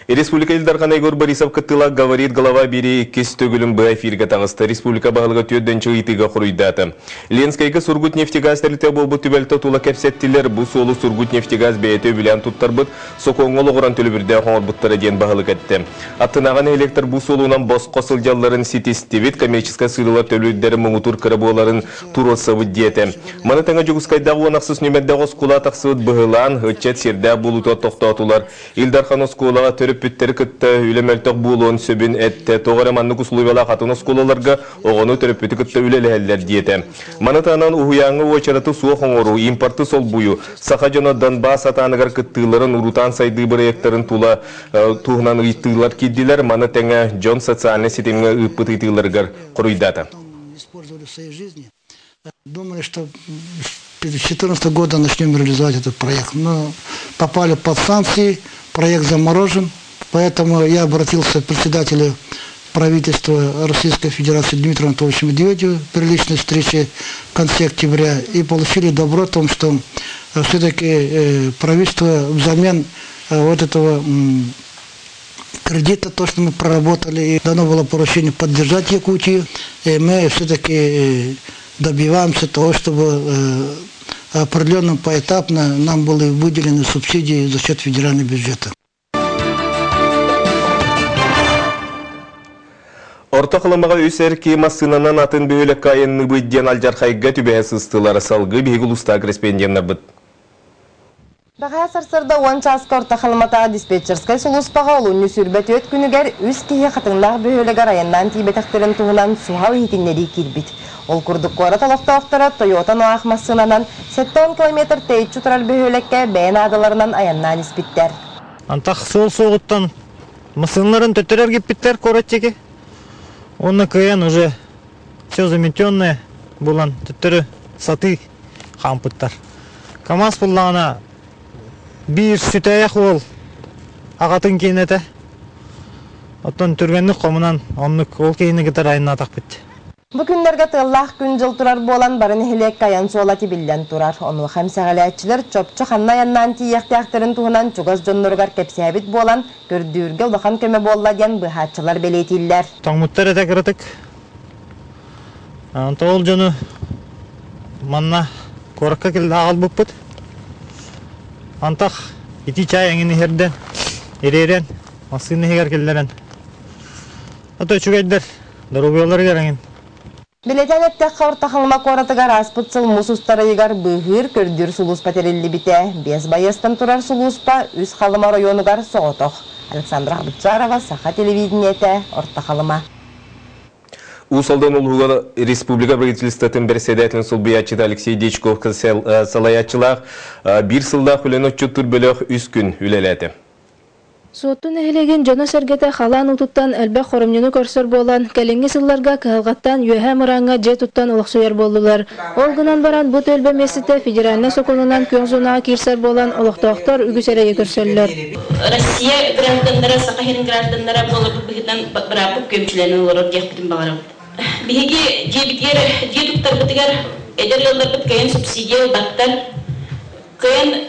Республика Илдархан Егор Борисов Кыттыла говорит глава бери кестөгілін бұл эфирге тағысты. Республика бағылығы түйедденші ұйтыға құрыйдаты. Ленскайғы Сургут нефтегаз тәліте бол бұт түбәлті тула кәпсеттілер. Бұл солы Сургут нефтегаз бәйеті өбілен тұттар бұт, соқоңғылы ғыран төлі бірді қоңыр бұттары ден бағылық әтті. Аттынаған электр бұл солуынан бос қосылжаларын сетестевет коммерческая сырылар төлідері мұңытур кірабуаларын туросавы деті. Маны таңа жүгіскайдағы онақсыз нөмәдді ғосқула тақсывыт бұғылан, ғытчет серді бұлыты тоқтатулар. Илдархан оскулаға төріп бүттері күтті үлемелтіқ бұлуын сөбін әтті. Тоғыраманны күсулуйвала қатын оскулаларға оғыны төріп бүті күтті үлелі диеті. Манытанан ұхуяңы очараты суық оңыру, импорты сол бұйы. Сақа жона Донбас атанығар күттілерін ұрутан сайды бір ектарын тула туғынан ұйттылар кедділер. Маны тәңі жон социальный сетемге ұппыт ұйтыларғар құруйдаты. Думали, что с 2014 года начнем реализовать этот проект. Но попали под санкции, проект заморожен. Поэтому я обратился к председателю правительства Российской Федерации Дмитрию Анатольевичу Медведеву при личной встрече в конце октября и получили добро о том, что все-таки правительство взамен вот этого кредита, то, что мы проработали, и дано было поручение поддержать Якутию, и мы все-таки добиваемся того, чтобы определенно поэтапно нам были выделены субсидии за счет федерального бюджета. Орта қылымыға өсерке масынанан атын бөйлі қайынны бұйден алжарқайға түбәе сыстылары салғы бейгіл ұста креспенденлер бұд. Бағая сарсырда 10 часқа орта қылыматаға диспетчерскай сұлыспаға олуынны сүрбәт өт күнігер үз кейе қатыңлағы бөйлігі районнан тейбетақтырын туғынан суға өйтінлері келбет. Ол күрдік қора талықтақтары Toyota Noақ масынанан 7-10 км тейт жұтырар бөйлікке бәйін адаларынан аяннан іспеттер. Антақ сол соғыттан масынларын төттірер кеппеттер кораттеге. Он КН уже все заметенное булан төттірі саты қампыттар. КамАЗ бұллағына бір сүтәяқ ол ағатын кейінеті. Оттан түргенлік қомынан онлық ол кейіні кетер айына атақ бітті. Бүгіндерге тыллақ күн жыл тұрар болан барын хилек каян суолати билден тұрар. Оныл хамсағалайатчылар чопчы ханна яннан тияқтияқтырын туғынан чугаз жонноргар кепсәбит болан көрдүрге ұлақан көмі болла ден бұхатчылар белетейлер. Тоңмуттар әтә кірітік. Ол жоны манна корыққа келді ағыл бұппыт. Антақ ити чай әңіні херден, еререн, масыны хегер келдерен. Ото чугайдыр, дұрубиолар кереңін. Билетен әттек қаурта қылма қоратығар аспытсыл мұсустары егар бұғыр көрдір сұлыс пәтерелі біте. Без байыстан тұрар сұлыспа үз қалыма районығар соғытық. Александра Абытчарова, Саха телевидениеті, орта қалыма. Усалдан улуга республика правительствотын председателин Сулбиячыда Алексей Дечков салаячылақ бір сылдақ үлен отчуттыр бөліқ үз күн үлеләді. Соттун эхелеген жона сергете халан утуттан әлбәк хоромнюну көрсөр болан, кәленге сылларга кағалғаттан юэхә мұранға же туттан олықсуяр болдылар. Ол гынан баран бұт өлбе месіті федеральны соконунан көн зонаға кирсер болан олықтақтар үгісереге көрсөрлер. Россия гражданлары, Сақахирин гражданлары болып бұғыдан бірапып көмчілені олар дияқпытын бағарам. Биһиги жебитер жедуктар битигер эдер йылдар бит кайын субсидия баттар кайын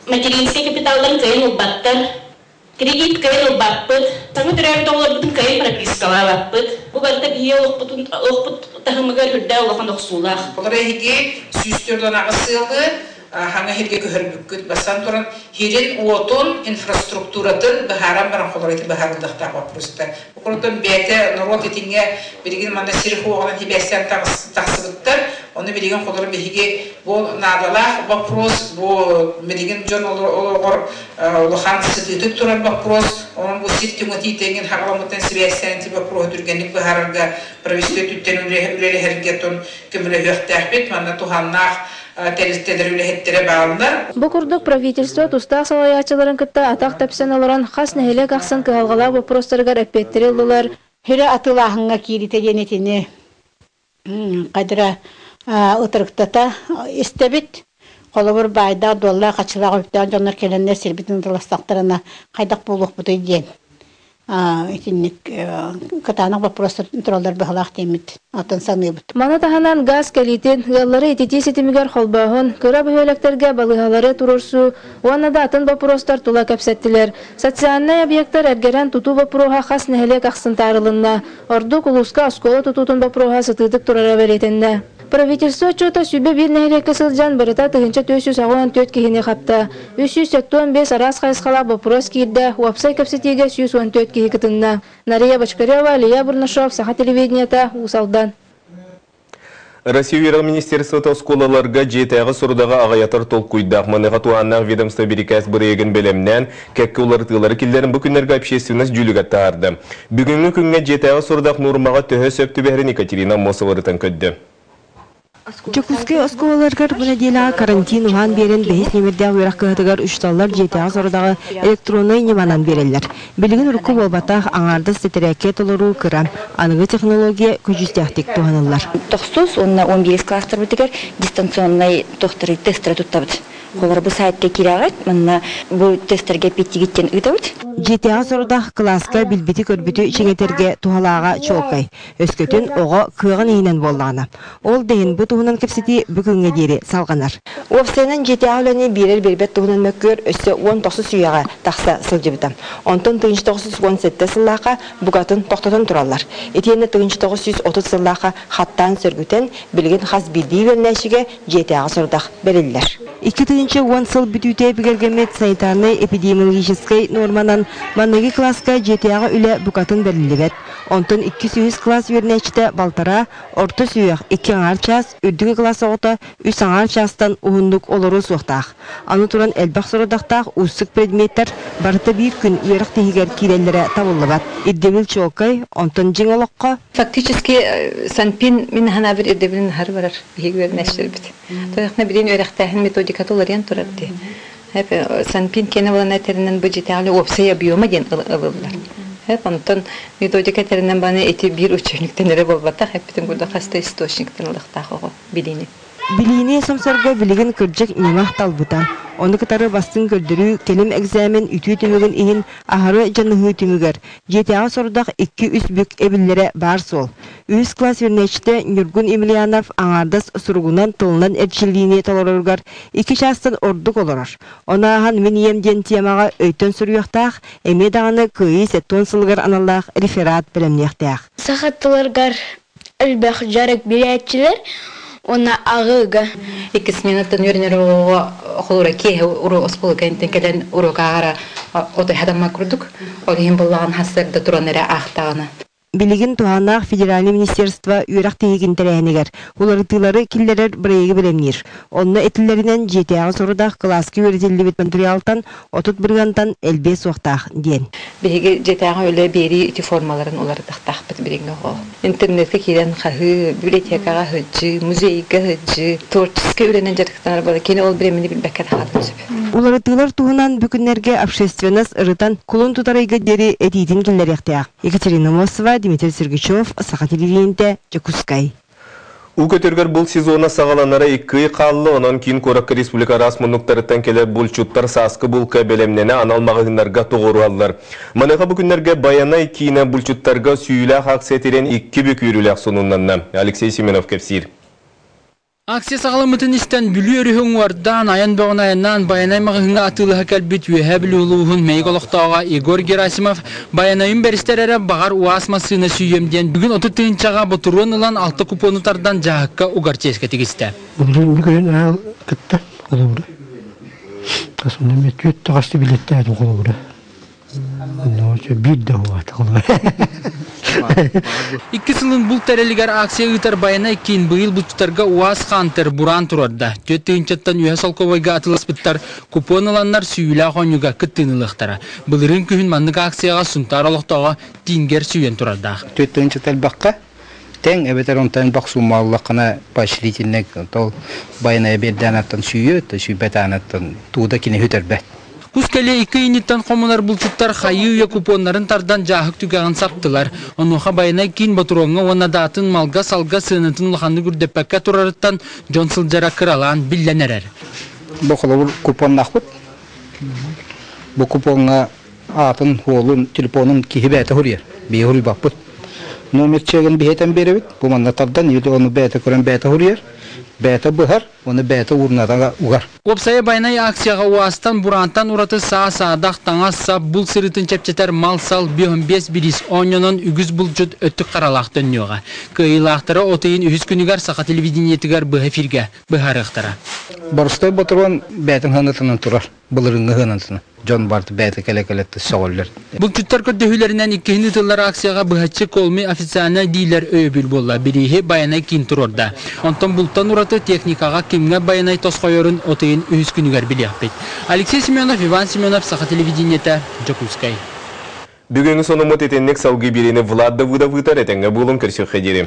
материнский капиталдан кайын баттар кредит кайын баппыт таңы төрәр доллар битин кайын пропискалар баппыт бу барда бие оқпыт тахымыгар хүрдә улахан оқсулах оларыги сүстөрдөн агысылды хаңа хирге көрбүккүт басан туран хирин уотун инфраструктуратын бахарам баран холорайты бахардыктар вопроста. Укуртун бете народ этинге билген мана сирху оган тибестен таксыбыттар. Оны билген холор бихиге бу надала вопрос бу билген жон олор лохан сытыт туран вопрос. Он бу ситтимати теген хагаламытын сибестен тип вопрос дүргенlik бахарга правительство түттен үлеле хергетон кемле хөхтәхбит мана туханнах Бу курдук правительство тустақ салаячыларын кытта атақ тапсан оларан хас нәхелек ақсын кығалғала вопростаргар әппеттерелділар. Хире атылағынға кирите денетіне қадыра ұтырықтата істебет. Қолы бір байда долла қачылағы өптен жонар келенне сербетін дыластақтарына қайдақ болуқ бұты ден. итинник катанак вопрос троллар бахлах темит атын саныбыт. Мана таханан газ калитен галлары итити сетимигер холбаһын кыра бөһөлөктөргө балыгалары турурсу уанада атын вопростар тула кепсеттилер. Социальный объекттар эргерен туту вопрога хас нехелек аксынтарылынна ордук улуска оскола тутутун вопрога сытыдык турара беретенне. Правительство отчета сүбе бир нехелекке сылжан барыта тыгынча 414 кихине хапта. 385 арас хайсқала вопрос кирді, уапсай капсетиге 114 кихи кытынна. Нария Бочкарева, Лия Бурнашов, Саха телевиденията, Усалдан. Россия министерството сколаларга жетағы сұрдағы ағаятар толқуйдақ маныға туаннақ ведомство берекәс бірегін білемнен кәккі олар келдерін бүкіндерге общественность жүлігат тағарды. Бүгінгі күнге жетағы сұрдақ нұрмаға төхі сөпті бәрін Екатерина Мосоварытан көдді. Чекуске осколаларгар бу неделя карантин ухан берен бейс немердә уйрак кыһытыгар үчталлар жетәгә сордагы электронный неманан берелләр. Билеген урку болбатах аңарда сетерәккә толору кырам. Аныгы технология көҗүстәхтик туһаналлар. 9-11 класстар битегәр дистанционный тохтыры тесттер туттабыт. Колар бу сайтка кирәгәт, менә бу тесттерге питтигиттен үтәбит. GTA сордах класска билбити көрбүтү ичеңетерге тухалаага чолкай. Өскөтүн ого кыгын ийнен боллана. Ол дейин бу туһунан кепсити бүгүнгө дери салганар. Офсенен GTA өлөнү бирер бербет туһунан мөккөр өссө 19 сүйага такса сылжыбытам. Онтон 1917 сыллака бугатын токтотон тураллар. Этиенне 1930 сыллака хаттан сөргүтен билген хас билди бернешиге GTA сордах бериллер. 2010 сыл бүтүтө бигергемет санитарный эпидемиологический норманан манныгы класска жетяга үле букатын берилибет. Онтон 200 класс вернечте балтара орто сүйөк 2 аңар час, үрдүгü класс оғыта 3 аңар частан уһундук олору суқтақ. Аны туран элбақ сородақтақ уссык предметтер барыта bir күн уйрак тегер киреллере табылыбат. Иддевил чокай, онтон жиңолоққа. Фактически санпин мен хана бир иддевилин хар барар бигер нәштербит. Тояқна биден уйрактахын методикатоларыян турарди. Hep sanpin kene olan eterinden bu ciddi opsiya biyoma gen alırlar. Hep ondan metodika eterinden bana eti bir uçunluktan nere bolbatak hep bütün burada hasta istoşnikten alıqtaq o bilini. Bilini samsarga bilgin kırcak nimah talbutan. Onu katarı bastın gördürü kelim egzamin ütü tümügün ihin aharı canıhı tümüger. GTA sordak 2-3 bük ebillere bar sol. 3 klas verneçte Nurgun Emilianov anardas surgunan tılınan erçilliğine talarırgar 2 şahstan orduk olurar. Ona ahan miniyem den tiyamağa öytön sürüyoktaq, eme dağını kıyı setton sılgar analaq referat bilemnektaq. Saxattılargar elbaq jarek biletçiler ona ağıga. 2 minuttan yürünür oğulura ki uru ospolu kenten kelen uru kağara oda hadamma kurduk. Olihim bullağın hasırda duranlara ağtağına. Bilgin tuhanaq Federalny Ministerstva üyrak tegin terehiniger. Uları tığları killerer bireygi bilemnir. Onunla etillerinden GTA sorudaq klaski öğretildi bit materialtan 31-gantan elbe soğtaq diyen. Bireygi GTA öyle beri iti formaların oları dağtaq bit bireygi o. İnternette kiren xahı, bibliotekaga hıcı, muzeyga hıcı, torçiske öğrenen jarıktanlar bada kene ol biremini bilbekkat xadım süp. Uları tığlar tuğunan bükünlerge общественность ırıtan kulun tutarayga deri etidin killer yaktaq. Екатерина Мосова, Дмитрий Сергачев, Саха телевидениеде, Жакускай. У көтергер бұл сезона сағаланара 2 қаллы, онан кейін Коракка Республика расмұнықтарыттан келер бұл чуттар сасқы бұл кәбелемнені аналмағығынларға тоғыру алылар. Маныға бүкіндерге баянай кейіне бұл чуттарға сүйілі қақсетерен 2 бүк үйрілік сонуннанна. Алексей Семенов кепсир. Акция сағалымытын істен бүлі өріхің вардан аян бағын аяннан баянай мағығынға атылыға кәлбет өйә білі ұлығын мейголықтауға Игорь Герасимов баянайын бәрістер әрі бағар уасмасына сүйемден бүгін 30 тыынчаға бұтыруын ұлан 6 купонытардан жағыққа ұғар ческе тегісті. Бүгін әл күтті қолы бұры. Қасымда мен төтті қасты билетті әдім қолы бұры. Bir de var. 2 yılın bu tereliger aksiya ıtar bayana ikin bu yıl bu tutarga uaz kanter buran turarda. Tötteğin çattan üye salkovayga atılası bittar kupon alanlar süyüla konyuga kıttığınılıqtara. Bılırın kühün manlık aksiyaga suntar alıqtağa dinger süyen turarda. Tötteğin çatal bakka. Ten ebeter ondan baksu mallakana başlitinek tol bayana berden attan süyü, süybet anattan tuğda kine hüterbet. Kuskele 2 initten komunar bulçuttar xayı üye kuponların tardan jahık tügağın saptılar. Onuğa bayana kin baturonga ona datın malga salga sığınıtın ulağandı gürdepekka turarıttan Johnsılcara kıralan billenerer. Bu kolabur kupon nakut. Bu kuponga атын, холун, телефонун кихи бәті хұрияр. Бей хұрый бақпыт. Номер чегін бейетен беребет. Бұл манна табдан, елі оны бәті көрен бәті хұрияр. Бәті бұхар, оны бәті урнатаға уғар. Опсая байнай акцияға уастан бурантан ураты саа-саадақ таңа сап бұл сырытын чепчетер мал сал 5 бирис оньонон үгіз бұл жүд өттік қаралақтын нөға. Кыйлақтары отайын үгіз күнігер сақа телевидениетігер бұға фирге, бұғарықтара. Барыстай батырған бәтін ғанатынан тұрар, бұлырыңғы ғанатынан. Жон барды бәті кәлі-кәлетті соғылыр. Бұл күттар көрдөхілерінен 2 тыллар акцияға бұғатшы колми официалына дейлер өйбіл болла. Бірейі баянай кейін тұрорда. Онтан бұлттан ұраты техникаға кемге баянай тосқойырын отайын үгіз күнігер білеқпет. Алексей Семенов, Иван Семенов, Сақа телевидениеті, Жокускай. Бүгінгі соны мұт етеннек салғы берені Влад да выда-выдар әтенгі болын көрсек қедері.